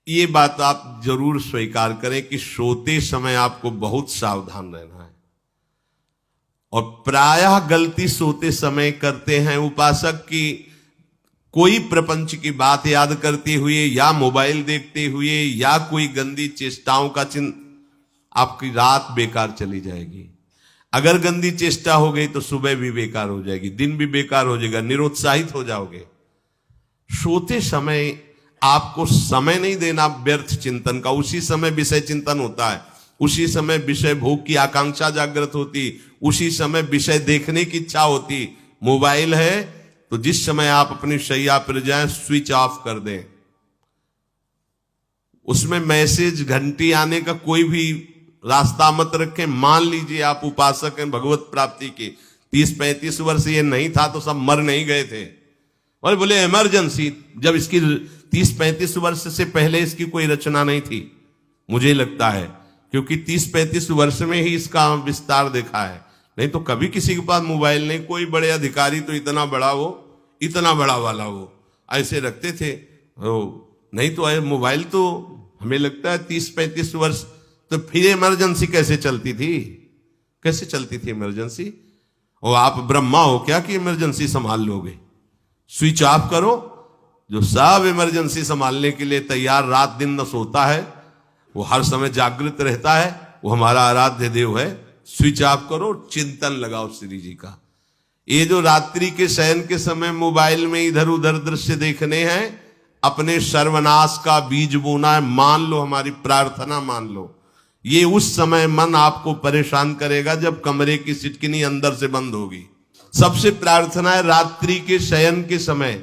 ये बात आप जरूर स्वीकार करें कि सोते समय आपको बहुत सावधान रहना है। और प्रायः गलती सोते समय करते हैं उपासक की, कोई प्रपंच की बात याद करते हुए या मोबाइल देखते हुए या कोई गंदी चेष्टाओं का आपकी रात बेकार चली जाएगी। अगर गंदी चेष्टा हो गई तो सुबह भी बेकार हो जाएगी, दिन भी बेकार हो जाएगा, निरुत्साहित हो जाओगे। सोते समय आपको समय नहीं देना व्यर्थ चिंतन का। उसी समय विषय चिंतन होता है, उसी समय विषय भोग की आकांक्षा जागृत होती, उसी समय विषय देखने की इच्छा होती। मोबाइल है तो जिस समय आप अपनी शैया पर जाएं स्विच ऑफ कर दें। उसमें मैसेज घंटी आने का कोई भी रास्ता मत रखें। मान लीजिए आप उपासक हैं भगवत प्राप्ति के, 30-35 वर्ष ये नहीं था तो सब मर नहीं गए थे। और बोले इमरजेंसी, जब इसकी 30-35 वर्ष से पहले इसकी कोई रचना नहीं थी, मुझे लगता है, क्योंकि 30-35 वर्ष में ही इसका विस्तार देखा है। नहीं तो कभी किसी के पास मोबाइल नहीं। कोई बड़े अधिकारी तो इतना बड़ा वो, इतना बड़ा वाला वो ऐसे रखते थे। नहीं तो मोबाइल तो हमें लगता है 30-35 वर्ष। तो फिर इमरजेंसी कैसे चलती थी? कैसे चलती थी इमरजेंसी? और आप ब्रह्मा हो क्या कि इमरजेंसी संभाल लोगे? स्विच ऑफ करो। जो सब इमरजेंसी संभालने के लिए तैयार रात दिन न सोता है, वो हर समय जागृत रहता है, वो हमारा आराध्य देव है। स्विच ऑफ करो, चिंतन लगाओ श्री जी का। ये जो रात्रि के शयन के समय मोबाइल में इधर उधर दृश्य देखने हैं, अपने सर्वनाश का बीज बोना है। मान लो, हमारी प्रार्थना मान लो, ये उस समय मन आपको परेशान करेगा जब कमरे की सिटकिनी अंदर से बंद होगी। सबसे प्रार्थना है रात्रि के शयन के समय।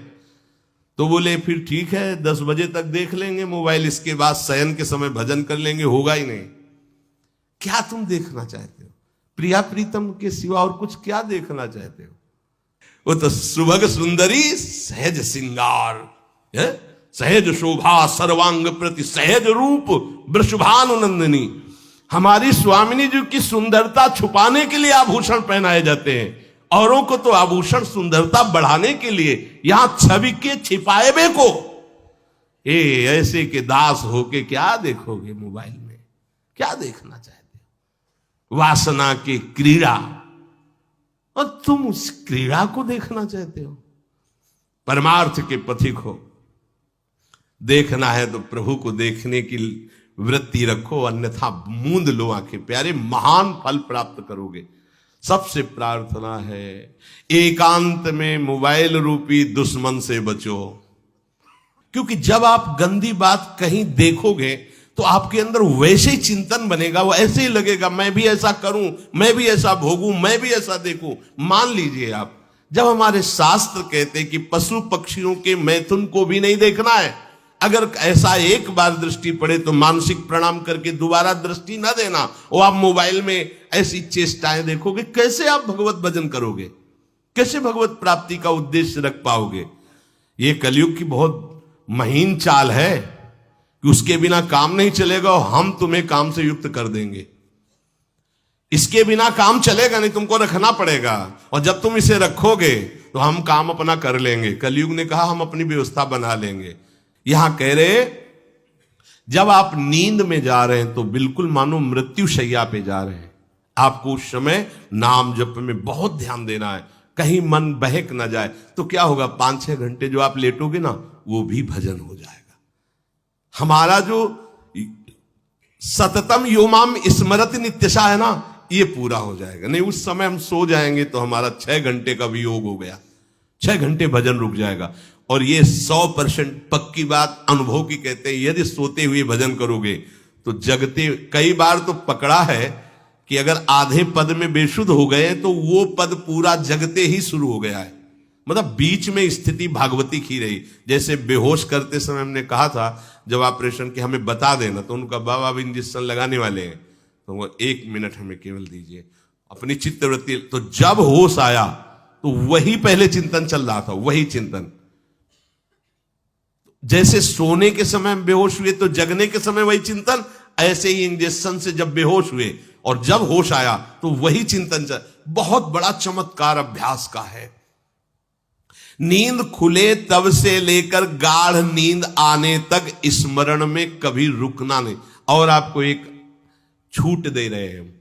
तो बोले फिर ठीक है 10 बजे तक देख लेंगे मोबाइल, इसके बाद शयन के समय भजन कर लेंगे। होगा ही नहीं। क्या तुम देखना चाहते हो? प्रिया प्रीतम के सिवा और कुछ क्या देखना चाहते हो? वो तो सुभग सुंदरी सहज सिंगार, सहज शोभा सर्वांग प्रति सहज रूप वृषभानुनंदिनी। हमारी स्वामिनी जी की सुंदरता छुपाने के लिए आभूषण पहनाए जाते हैं, औरों को तो आभूषण सुंदरता बढ़ाने के लिए। यहां छवि के छिपाए बे को ऐसे के दास होके क्या देखोगे मोबाइल में? क्या देखना चाहते हो? वासना की क्रीड़ा, और तुम उस क्रीड़ा को देखना चाहते हो? परमार्थ के पथिक हो। देखना है तो प्रभु को देखने की वृत्ति रखो, अन्यथा मूंद लो आंखें। प्यारे, महान फल प्राप्त करोगे। सबसे प्रार्थना है एकांत में मोबाइल रूपी दुश्मन से बचो। क्योंकि जब आप गंदी बात कहीं देखोगे तो आपके अंदर वैसे ही चिंतन बनेगा। वो ऐसे ही लगेगा, मैं भी ऐसा करूं, मैं भी ऐसा भोगूं, मैं भी ऐसा देखूं। मान लीजिए आप, जब हमारे शास्त्र कहते हैं कि पशु पक्षियों के मैथुन को भी नहीं देखना है, अगर ऐसा एक बार दृष्टि पड़े तो मानसिक प्रणाम करके दोबारा दृष्टि ना देना। और आप मोबाइल में ऐसी चेष्टाएं देखोगे, कैसे आप भगवत भजन करोगे? कैसे भगवत प्राप्ति का उद्देश्य रख पाओगे? ये कलयुग की बहुत महीन चाल है कि उसके बिना काम नहीं चलेगा और हम तुम्हें काम से युक्त कर देंगे। इसके बिना काम चलेगा नहीं, तुमको रखना पड़ेगा। और जब तुम इसे रखोगे तो हम काम अपना कर लेंगे। कलयुग ने कहा हम अपनी व्यवस्था बना लेंगे। यहां कह रहे, जब आप नींद में जा रहे हैं तो बिल्कुल मानो मृत्यु शैया पे जा रहे हैं। आपको उस समय नाम जप में बहुत ध्यान देना है, कहीं मन बहक ना जाए। तो क्या होगा, 5-6 घंटे जो आप लेटोगे ना, वो भी भजन हो जाएगा। हमारा जो सततम योमाम स्मरति नित्यशा है ना, ये पूरा हो जाएगा। नहीं, उस समय हम सो जाएंगे तो हमारा 6 घंटे का वियोग हो गया, 6 घंटे भजन रुक जाएगा। और ये 100% पक्की बात अनुभव की कहते हैं। यदि सोते हुए भजन करोगे तो जगते, कई बार तो पकड़ा है कि अगर आधे पद में बेशुद्ध हो गए तो वो पद पूरा जगते ही शुरू हो गया है। मतलब बीच में स्थिति भागवती की रही। जैसे बेहोश करते समय हमने कहा था, जब ऑपरेशन के हमें बता देना, तो उनका बाबा अब इंजेक्शन लगाने वाले हैं, तो वो 1 मिनट हमें केवल दीजिए, अपनी चित्तवृत्ति। तो जब होश आया तो वही पहले चिंतन चल रहा था, वही चिंतन। जैसे सोने के समय बेहोश हुए तो जगने के समय वही चिंतन, ऐसे ही इंजेक्शन से जब बेहोश हुए और जब होश आया तो वही चिंतन चल। बहुत बड़ा चमत्कार अभ्यास का है। नींद खुले तब से लेकर गाढ़ नींद आने तक स्मरण में कभी रुकना नहीं। और आपको एक छूट दे रहे हैं।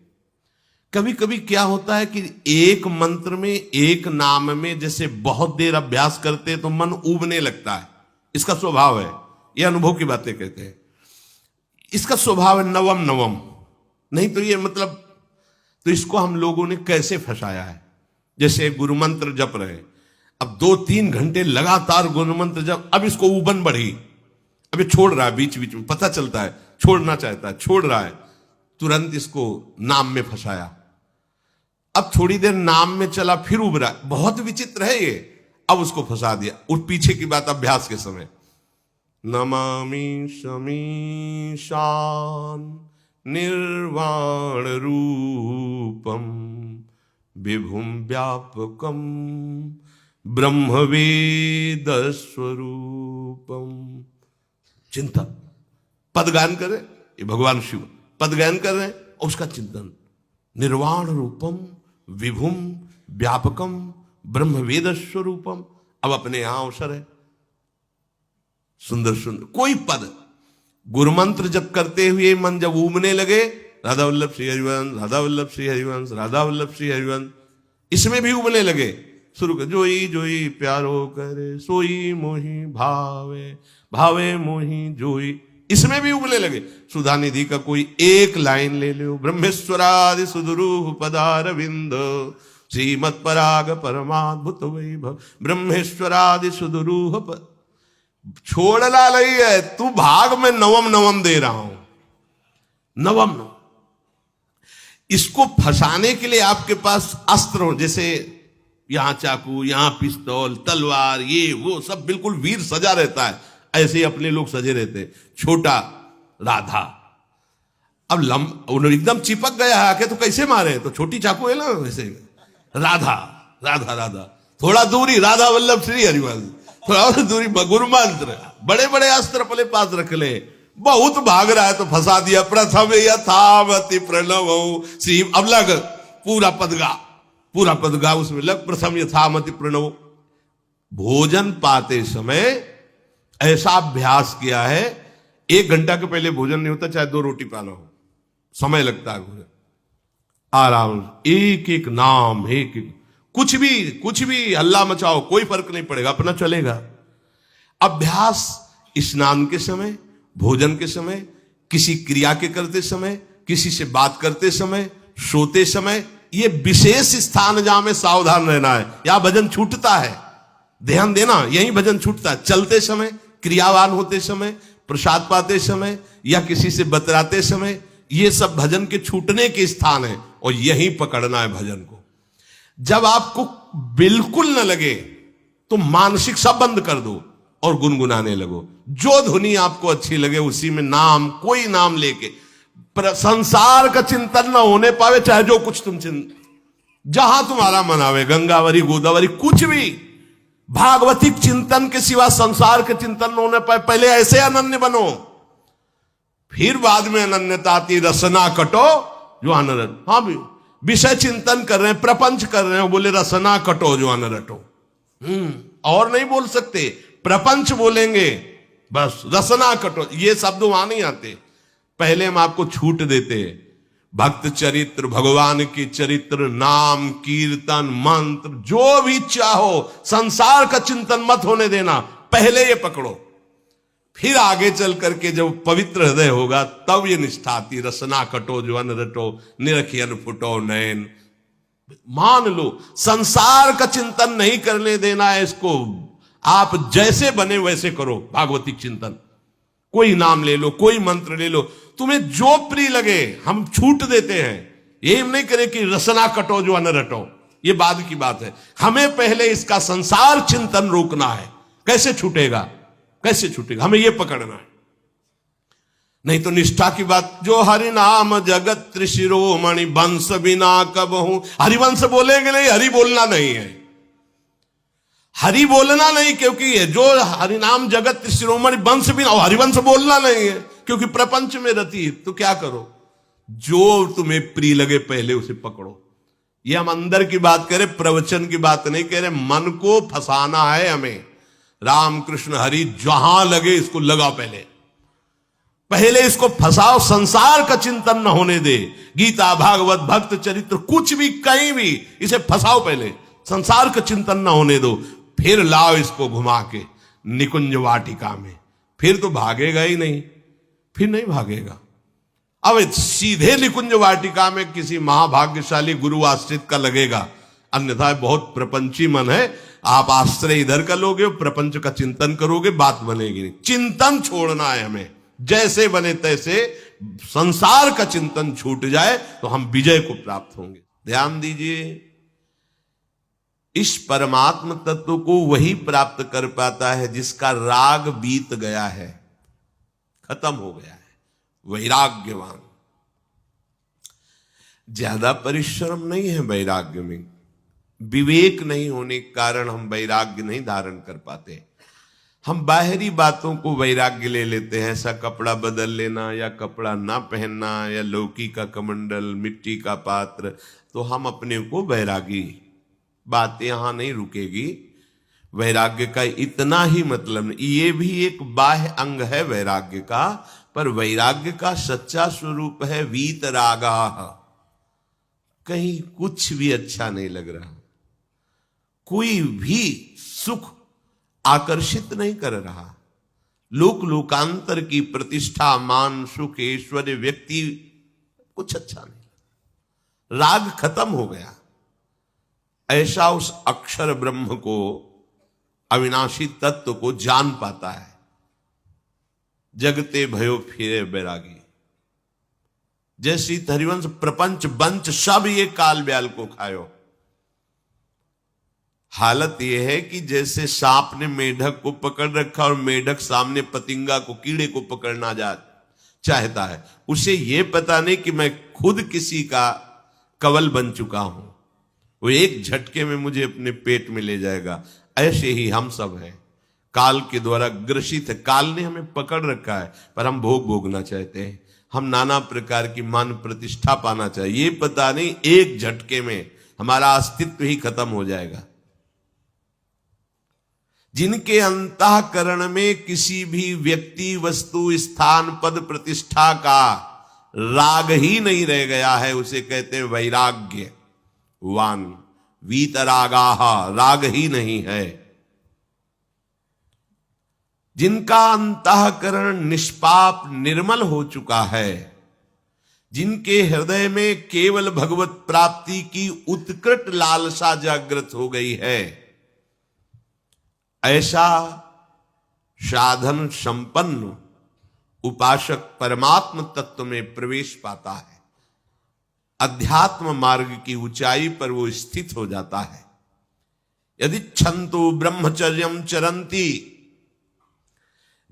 कभी कभी क्या होता है कि एक मंत्र में, एक नाम में जैसे बहुत देर अभ्यास करते तो मन उबने लगता है। इसका स्वभाव है, ये अनुभव की बातें कहते हैं। इसका स्वभाव है नवम नवम, नहीं तो ये मतलब, तो इसको हम लोगों ने कैसे फंसाया है। जैसे गुरु मंत्र जप रहे, अब 2-3 घंटे लगातार गुरु मंत्र जप, अब इसको उबन बढ़ी, अब ये छोड़ रहा है, बीच बीच में पता चलता है छोड़ना चाहता है, छोड़ रहा है, तुरंत इसको नाम में फंसाया। अब थोड़ी देर नाम में चला, फिर उब रहा है, बहुत विचित्र है ये। अब उसको फंसा दिया। उस पीछे की बात अभ्यास के समय, नमामि शमीशान निर्वाण रूपम विभुम व्यापकम ब्रह्मवेद स्वरूपम। चिंतन, पदगान करे, ये भगवान शिव पदगान कर रहे हैं, और उसका चिंतन, निर्वाण रूपम विभुम व्यापकम ब्रह्मवेद स्वरूपम। अब अपने यहां अवसर है, सुंदर सुंदर कोई पद गुरुमंत्र जब करते हुए मन जब उबने लगे, राधा वल्लभ श्री हरिवंश, राधा वल्लभ श्री हरिवंश, राधा वल्लभ श्री हरिवंश, इसमें भी उबने लगे, शुरू कर, जोई जोई प्यारो करे सोई मोही भावे, भावे मोही जोई, इसमें भी उबने लगे। सुधा निधि का कोई एक लाइन ले लो, ब्रह्मेश्वरादि सुदुरूह पदारविंद श्रीमत् पराग परमाद्भुत वैभव, ब्रह्मेश्वरादि सुदुरूह छोड़ना नहीं है, तू भाग में नवम नवम दे रहा हूं, नवम नवम। इसको फंसाने के लिए आपके पास अस्त्र हो, जैसे यहां चाकू, यहां पिस्तौल, तलवार, ये वो सब बिल्कुल वीर सजा रहता है, ऐसे ही अपने लोग सजे रहते। छोटा राधा, अब एकदम चिपक गया है आके, तो कैसे मारे, तो छोटी चाकू है ना वैसे, राधा राधा राधा, थोड़ा दूरी राधा वल्लभ श्री हरिवंश, थोड़ा और दूरी गुरु मंत्र, बड़े बड़े अस्त्र अपने पास रख ले, बहुत भाग रहा है तो फंसा दिया। प्रथम यथावति प्रणव श्री, अब लग पूरा पदगा, पूरा पदगा उसमें लग, प्रथम यथामति प्रणव। भोजन पाते समय ऐसा अभ्यास किया है, 1 घंटा के पहले भोजन नहीं होता, चाहे 2 रोटी पाना हो, समय लगता है भोजन, आराम, एक एक नाम, एक एक, कुछ भी हल्ला मचाओ, कोई फर्क नहीं पड़ेगा, अपना चलेगा। अभ्यास स्नान के समय, भोजन के समय, किसी क्रिया के करते समय, किसी से बात करते समय, सोते समय, ये विशेष स्थान जहां में सावधान रहना है। यहां भजन छूटता है, ध्यान देना, यही भजन छूटता है। चलते समय, क्रियावान होते समय, प्रसाद पाते समय, या किसी से बतराते समय, ये सब भजन के छूटने के स्थान है, और यही पकड़ना है भजन को। जब आपको बिल्कुल न लगे तो मानसिक सब बंद कर दो और गुनगुनाने लगो, जो धुनी आपको अच्छी लगे उसी में नाम, कोई नाम लेके, संसार का चिंतन न होने पावे, चाहे जो कुछ तुम जहां तुम्हारा मन आवे, गंगावरी गोदावरी, कुछ भी भागवतिक चिंतन के सिवा संसार के चिंतन न होने पाए। पहले ऐसे अनन्य बनो, फिर बाद में अनन्यता आती, रसना कटो जो अनरट। हाँ भी विषय चिंतन कर रहे हैं, प्रपंच कर रहे हैं, बोले रसना कटो जो अनरटो, और नहीं बोल सकते, प्रपंच बोलेंगे बस, रसना कटो, ये शब्द वहां नहीं आते। पहले हम आपको छूट देते, भक्त चरित्र, भगवान की चरित्र, नाम कीर्तन मंत्र, जो भी चाहो, संसार का चिंतन मत होने देना, पहले ये पकड़ो, फिर आगे चल करके जब पवित्र हृदय होगा तब ये निष्ठा आती, रसना कटो जो अन रटो, निरखियन फुटो नयन। मान लो संसार का चिंतन नहीं करने देना है इसको, आप जैसे बने वैसे करो भागवतिक चिंतन, कोई नाम ले लो, कोई मंत्र ले लो, तुम्हें जो प्रिय लगे, हम छूट देते हैं। ये हम नहीं करें कि रसना कटो जो अन रटो, ये बाद की बात है, हमें पहले इसका संसार चिंतन रोकना है। कैसे छूटेगा, कैसे छूटेगा, हमें यह पकड़ना है, नहीं तो निष्ठा की बात। जो हरि नाम जगत त्रिशिरोमणि वंश बिना कब हूं, हरिवंश बोलेंगे नहीं, हरि बोलना नहीं है, हरि बोलना नहीं, क्योंकि जो हरि नाम जगत त्रिशिरोमणि वंश बिना, हरिवंश बोलना नहीं है, क्योंकि प्रपंच में रति। तो क्या करो, जो तुम्हें प्रिय लगे पहले उसे पकड़ो, ये हम अंदर की बात कह रहे, प्रवचन की बात नहीं कह रहे। मन को फंसाना है हमें। राम कृष्ण हरि जहां लगे इसको लगा, पहले इसको फंसाओ, संसार का चिंतन न होने दे। गीता भागवत भक्त चरित्र कुछ भी कहीं भी इसे फंसाओ, पहले संसार का चिंतन न होने दो, फिर लाओ इसको घुमा के निकुंज वाटिका में, फिर तो भागेगा ही नहीं, फिर नहीं भागेगा। अब सीधे निकुंज वाटिका में किसी महाभाग्यशाली गुरु आश्रित का लगेगा, अन्यथा बहुत प्रपंची मन है। आप आश्रय इधर का लोगे, प्रपंच का चिंतन करोगे, बात बनेगी नहीं। चिंतन छोड़ना है हमें, जैसे बने तैसे संसार का चिंतन छूट जाए तो हम विजय को प्राप्त होंगे। ध्यान दीजिए, इस परमात्म तत्व को वही प्राप्त कर पाता है जिसका राग बीत गया है, खत्म हो गया है, वैराग्यवान। ज्यादा परिश्रम नहीं है वैराग्य में, विवेक नहीं होने के कारण हम वैराग्य नहीं धारण कर पाते। हम बाहरी बातों को वैराग्य ले लेते हैं, ऐसा कपड़ा बदल लेना या कपड़ा ना पहनना या लौकी का कमंडल, मिट्टी का पात्र, तो हम अपने को वैरागी। बात यहां नहीं रुकेगी। वैराग्य का इतना ही मतलब नहीं, ये भी एक बाह्य अंग है वैराग्य का, पर वैराग्य का सच्चा स्वरूप है वीतरागा। कहीं कुछ भी अच्छा नहीं लग रहा, कोई भी सुख आकर्षित नहीं कर रहा, लोक लोकांतर की प्रतिष्ठा, मान, सुख, ऐश्वर्य, व्यक्ति, कुछ अच्छा नहीं, राग खत्म हो गया। ऐसा उस अक्षर ब्रह्म को, अविनाशी तत्व को जान पाता है। जगते भयो फिरे बैरागी, जैसी हरिवंश प्रपंच बंच सब ये काल ब्याल को खायो। हालत यह है कि जैसे सांप ने मेढक को पकड़ रखा और मेढक सामने पतिंगा को, कीड़े को पकड़ना चाहता है, उसे यह पता नहीं कि मैं खुद किसी का कवल बन चुका हूं, वो एक झटके में मुझे अपने पेट में ले जाएगा। ऐसे ही हम सब हैं, काल के द्वारा ग्रसित है। काल ने हमें पकड़ रखा है, पर हम भोग भोगना चाहते हैं, हम नाना प्रकार की मान प्रतिष्ठा पाना चाहिए। ये पता नहीं एक झटके में हमारा अस्तित्व ही खत्म हो जाएगा। जिनके अंतःकरण में किसी भी व्यक्ति, वस्तु, स्थान, पद, प्रतिष्ठा का राग ही नहीं रह गया है, उसे कहते हैं वैराग्यवान। वीतरागाः, राग ही नहीं है। जिनका अंतःकरण निष्पाप निर्मल हो चुका है, जिनके हृदय में केवल भगवत प्राप्ति की उत्कट लालसा जागृत हो गई है, ऐसा साधन संपन्न उपासक परमात्म तत्व में प्रवेश पाता है। अध्यात्म मार्ग की ऊंचाई पर वो स्थित हो जाता है। यदि छंतो ब्रह्मचर्यम चरंती,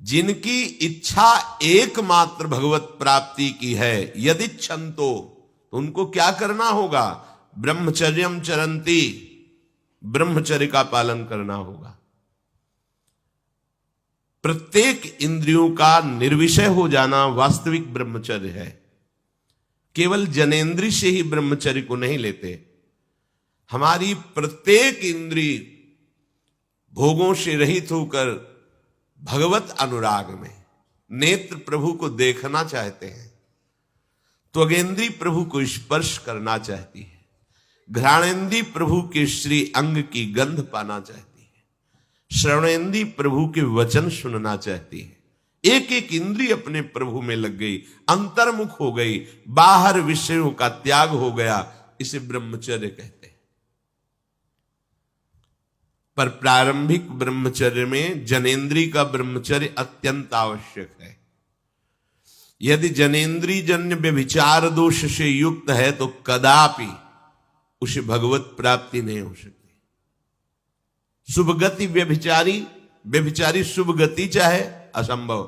जिनकी इच्छा एकमात्र भगवत प्राप्ति की है, यदि छंतो, तो उनको क्या करना होगा? ब्रह्मचर्यम चरंती, ब्रह्मचर्य का पालन करना होगा। प्रत्येक इंद्रियों का निर्विषय हो जाना वास्तविक ब्रह्मचर्य है। केवल जनेन्द्रिय से ही ब्रह्मचर्य को नहीं लेते। हमारी प्रत्येक इंद्रिय भोगों से रहित होकर भगवत अनुराग में, नेत्र प्रभु को देखना चाहते हैं, त्वगेंद्री प्रभु को स्पर्श करना चाहती है, घ्राणेन्द्री प्रभु के श्री अंग की गंध पाना चाहती है, श्रवणेन्द्री प्रभु के वचन सुनना चाहती है। एक एक इंद्रिय अपने प्रभु में लग गई, अंतर्मुख हो गई, बाहर विषयों का त्याग हो गया। इसे ब्रह्मचर्य कहते हैं। पर प्रारंभिक ब्रह्मचर्य में जनेन्द्रिय का ब्रह्मचर्य अत्यंत आवश्यक है। यदि जनेन्द्रिय जन्य व्यभिचार दोष से युक्त है तो कदापि उसे भगवत प्राप्ति नहीं हो सकती। शुभ गति व्यभिचारी शुभ गति चाहे असंभव।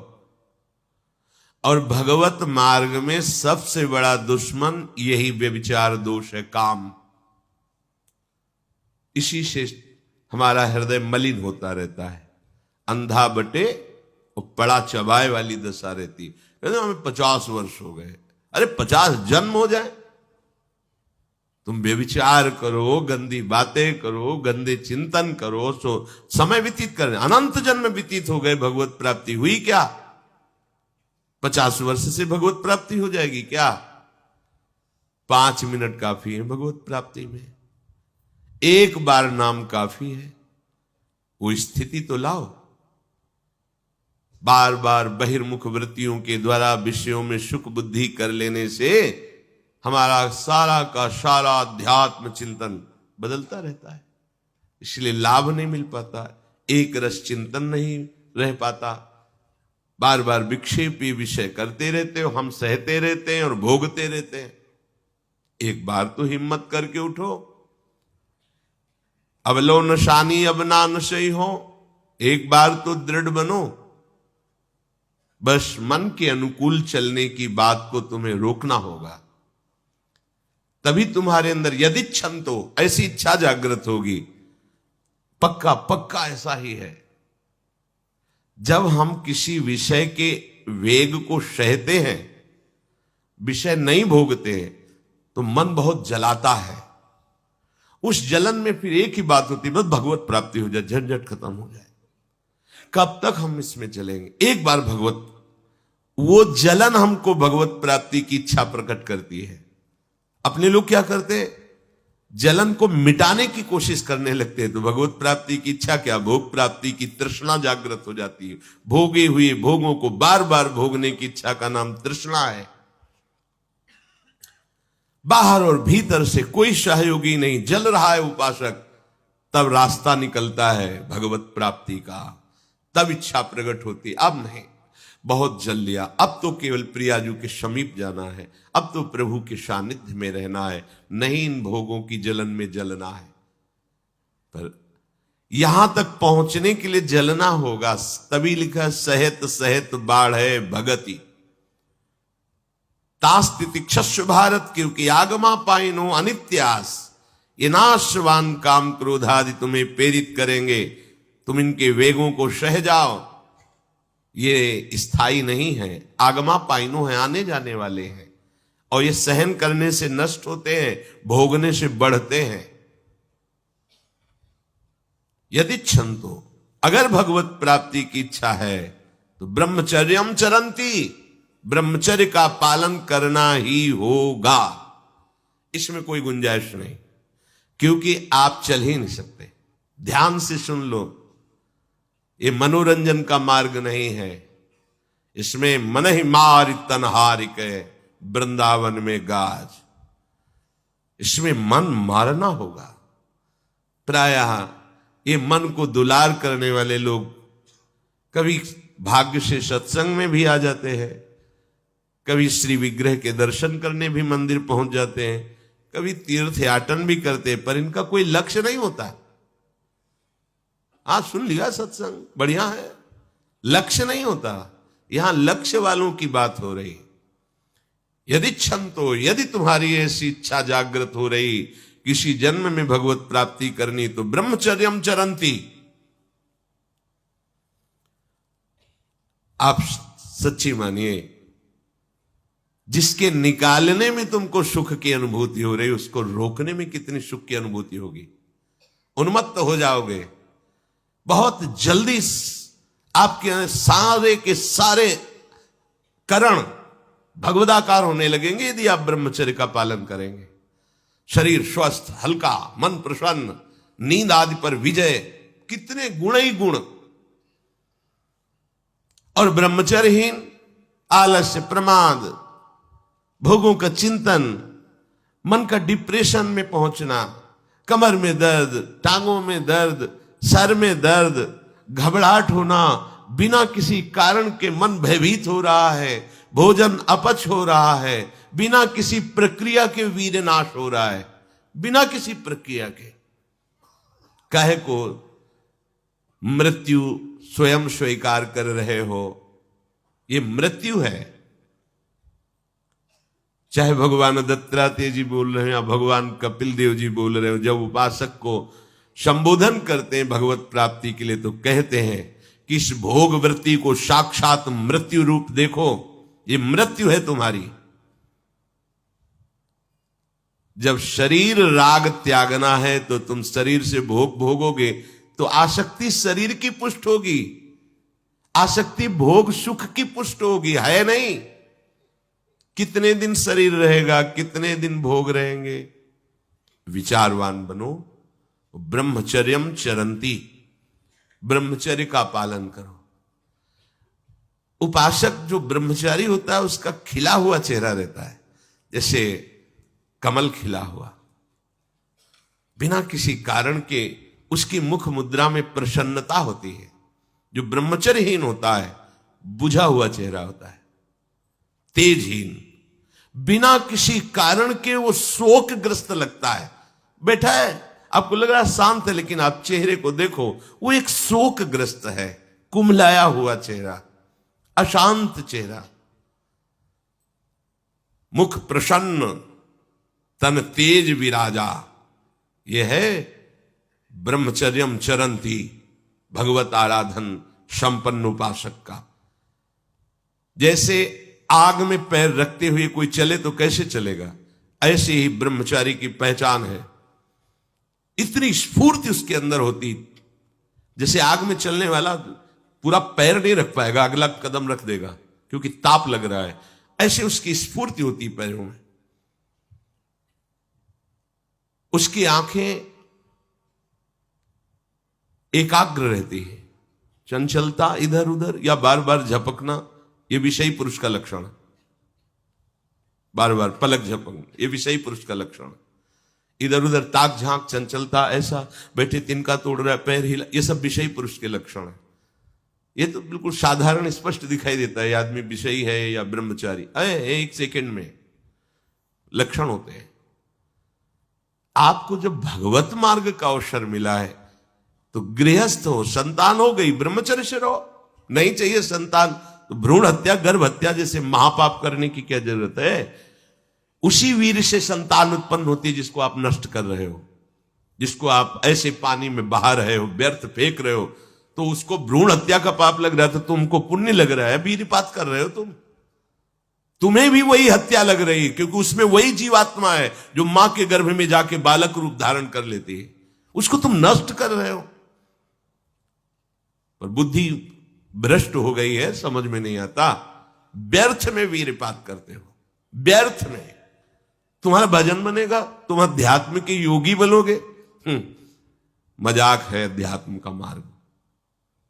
और भगवत मार्ग में सबसे बड़ा दुश्मन यही व्यभिचार दोष है, काम। इसी से हमारा हृदय मलिन होता रहता है, अंधा बटे और पड़ा चबाए वाली दशा रहती। कहते हमें 50 वर्ष हो गए। अरे 50 जन्म हो जाए तुम व्यभिचार करो, गंदी बातें करो, गंदे चिंतन करो, सो समय व्यतीत कर, अनंत जन्म व्यतीत हो गए, भगवत प्राप्ति हुई क्या? 50 वर्ष से भगवत प्राप्ति हो जाएगी क्या? 5 मिनट काफी है भगवत प्राप्ति में, एक बार नाम काफी है। वो स्थिति तो लाओ। बार बार बहिर्मुख वृत्तियों के द्वारा विषयों में सुख बुद्धि कर लेने से हमारा सारा का सारा अध्यात्म चिंतन बदलता रहता है, इसलिए लाभ नहीं मिल पाता, एक रस चिंतन नहीं रह पाता। बार बार विक्षेपी विषय करते रहते हो, हम सहते रहते हैं और भोगते रहते हैं। एक बार तो हिम्मत करके उठो, अब लो नशानी अब ना नशई हो, एक बार तो दृढ़ बनो। बस मन के अनुकूल चलने की बात को तुम्हें रोकना होगा, तभी तुम्हारे अंदर यदि क्षण तो ऐसी इच्छा जागृत होगी। पक्का पक्का ऐसा ही है। जब हम किसी विषय के वेग को सहते हैं, विषय नहीं भोगते हैं, तो मन बहुत जलाता है। उस जलन में फिर एक ही बात होती है, बस भगवत प्राप्ति हो जाए, झंझट खत्म हो जाए। कब तक हम इसमें चलेंगे? एक बार भगवत, वो जलन हमको भगवत प्राप्ति की इच्छा प्रकट करती है। अपने लोग क्या करते, जलन को मिटाने की कोशिश करने लगते हैं, तो भगवत प्राप्ति की इच्छा क्या, भोग प्राप्ति की तृष्णा जागृत हो जाती है। भोगे हुए भोगों को बार बार भोगने की इच्छा का नाम तृष्णा है। बाहर और भीतर से कोई सहयोगी नहीं, जल रहा है उपासक, तब रास्ता निकलता है भगवत प्राप्ति का, तब इच्छा प्रकट होती। अब नहीं, बहुत जल लिया, अब तो केवल प्रियाजू के समीप जाना है, अब तो प्रभु के सानिध्य में रहना है, नहीं इन भोगों की जलन में जलना है। पर यहां तक पहुंचने के लिए जलना होगा, तभी लिखा सहित सहित बाढ़ है भगति तास्तिति क्षस्व भारत, क्योंकि आगमा पाइनो अनित्यास, ये नाशवान काम क्रोधादि तुम्हें प्रेरित करेंगे, तुम इनके वेगों को सह जाओ, ये स्थायी नहीं है। आगमा पाइनो है, आने जाने वाले हैं, और ये सहन करने से नष्ट होते हैं, भोगने से बढ़ते हैं। यदि क्षंतो, अगर भगवत प्राप्ति की इच्छा है तो ब्रह्मचर्यम चरंती, ब्रह्मचर्य का पालन करना ही होगा, इसमें कोई गुंजाइश नहीं, क्योंकि आप चल ही नहीं सकते। ध्यान से सुन लो, ये मनोरंजन का मार्ग नहीं है, इसमें मन ही मार तनहारिक वृंदावन में गाज, इसमें मन मारना होगा। प्रायः ये मन को दुलार करने वाले लोग कभी भाग्य से सत्संग में भी आ जाते हैं, कभी श्री विग्रह के दर्शन करने भी मंदिर पहुंच जाते हैं, कभी तीर्थ याटन भी करते हैं, पर इनका कोई लक्ष्य नहीं होता। आज सुन लिया सत्संग, बढ़िया है, लक्ष्य नहीं होता। यहां लक्ष्य वालों की बात हो रही। यदि क्षण तो, यदि तुम्हारी ऐसी इच्छा जागृत हो रही किसी जन्म में भगवत प्राप्ति करनी, तो ब्रह्मचर्यम चरंती, आप सच्ची मानिए, जिसके निकालने में तुमको सुख की अनुभूति हो रही, उसको रोकने में कितनी सुख की अनुभूति होगी। उन्मत्त हो जाओगे, बहुत जल्दी आपके सारे के सारे करण भगवदाकार होने लगेंगे यदि आप ब्रह्मचर्य का पालन करेंगे। शरीर स्वस्थ, हल्का, मन प्रसन्न, नींद आदि पर विजय, कितने गुण ही गुण। और ब्रह्मचर्यहीन आलस्य, प्रमाद, भोगों का चिंतन, मन का डिप्रेशन में पहुंचना, कमर में दर्द, टांगों में दर्द, सर में दर्द, घबराहट होना, बिना किसी कारण के मन भयभीत हो रहा है, भोजन अपच हो रहा है, बिना किसी प्रक्रिया के वीर नाश हो रहा है, बिना किसी प्रक्रिया के। काहे को मृत्यु स्वयं स्वीकार कर रहे हो, ये मृत्यु है। चाहे भगवान दत्तात्रेय जी बोल रहे हैं या भगवान कपिल देव जी बोल रहे हो, जब उपासक को संबोधन करते हैं भगवत प्राप्ति के लिए, तो कहते हैं कि इस भोग वृत्ति को साक्षात मृत्यु रूप देखो, ये मृत्यु है तुम्हारी। जब शरीर राग त्यागना है तो तुम शरीर से भोग भोगोगे तो आसक्ति शरीर की पुष्ट होगी, आसक्ति भोग सुख की पुष्ट होगी, है नहीं। कितने दिन शरीर रहेगा, कितने दिन भोग रहेंगे। विचारवान बनो, ब्रह्मचर्यम चरंती, ब्रह्मचर्य का पालन करो। उपासक जो ब्रह्मचारी होता है उसका खिला हुआ चेहरा रहता है, जैसे कमल खिला हुआ, बिना किसी कारण के उसकी मुख मुद्रा में प्रसन्नता होती है। जो ब्रह्मचर्यहीन होता है बुझा हुआ चेहरा होता है, तेजहीन, बिना किसी कारण के वो शोकग्रस्त लगता है। बैठा है, आपको लग रहा है शांत है, लेकिन आप चेहरे को देखो, वो एक शोकग्रस्त है, कुम्हलाया हुआ चेहरा, अशांत चेहरा। मुख प्रसन्न, तन तेज विराजा, यह है ब्रह्मचर्यम चरंती, भगवत आराधन संपन्न उपासक का। जैसे आग में पैर रखते हुए कोई चले तो कैसे चलेगा, ऐसे ही ब्रह्मचारी की पहचान है। इतनी स्फूर्ति उसके अंदर होती, जैसे आग में चलने वाला पूरा पैर नहीं रख पाएगा, अगला कदम रख देगा क्योंकि ताप लग रहा है, ऐसे उसकी स्फूर्ति होती पैरों में। उसकी आंखें एकाग्र रहती है, चंचलता इधर उधर या बार बार झपकना, यह विषयी पुरुष का लक्षण है। बार बार पलक झपकना, यह विषयी पुरुष का लक्षण है। इधर उधर ताक झांक, चंचलता, ऐसा बैठे तिनका तोड़ रहा है, पैर हिला, यह सब विषयी पुरुष के लक्षण है। यह तो बिल्कुल साधारण स्पष्ट दिखाई देता है आदमी विषयी है या ब्रह्मचारी, एक सेकंड में लक्षण होते हैं। आपको जब भगवत मार्ग का अवसर मिला है तो गृहस्थ हो, संतान हो गई, ब्रह्मचर्य से रहो। नहीं चाहिए संतान तो भ्रूण हत्या, गर्भ हत्या जैसे महापाप करने की क्या जरूरत है। उसी वीर से संतान उत्पन्न होती है जिसको आप नष्ट कर रहे हो, जिसको आप ऐसे पानी में बहा रहे हो, व्यर्थ फेंक रहे हो, तो उसको भ्रूण हत्या का पाप लग रहा है, तो तुमको पुण्य लग रहा है, वीरपात कर रहे हो तुम्हें भी वही हत्या लग रही है, क्योंकि उसमें वही जीवात्मा है जो मां के गर्भ में जाके बालक रूप धारण कर लेती है, उसको तुम नष्ट कर रहे हो। पर बुद्धि भ्रष्ट हो गई है, समझ में नहीं आता, व्यर्थ में वीरपात करते हो, व्यर्थ में। तुम्हारा भजन बनेगा, तुम अध्यात्म के योगी बनोगे, मजाक है अध्यात्म का मार्ग।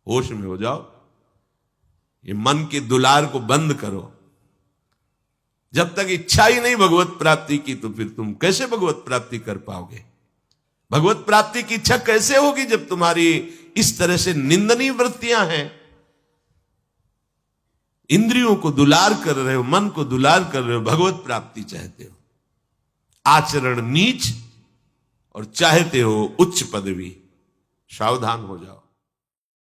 होश में हो जाओ, ये मन के दुलार को बंद करो। जब तक इच्छा ही नहीं भगवत प्राप्ति की, तो फिर तुम कैसे भगवत प्राप्ति कर पाओगे। भगवत प्राप्ति की इच्छा कैसे होगी जब तुम्हारी इस तरह से निंदनीय वृत्तियां हैं। इंद्रियों को दुलार कर रहे हो, मन को दुलार कर रहे हो, भगवत प्राप्ति चाहते हो, आचरण नीच और चाहते हो उच्च पदवी। सावधान हो जाओ।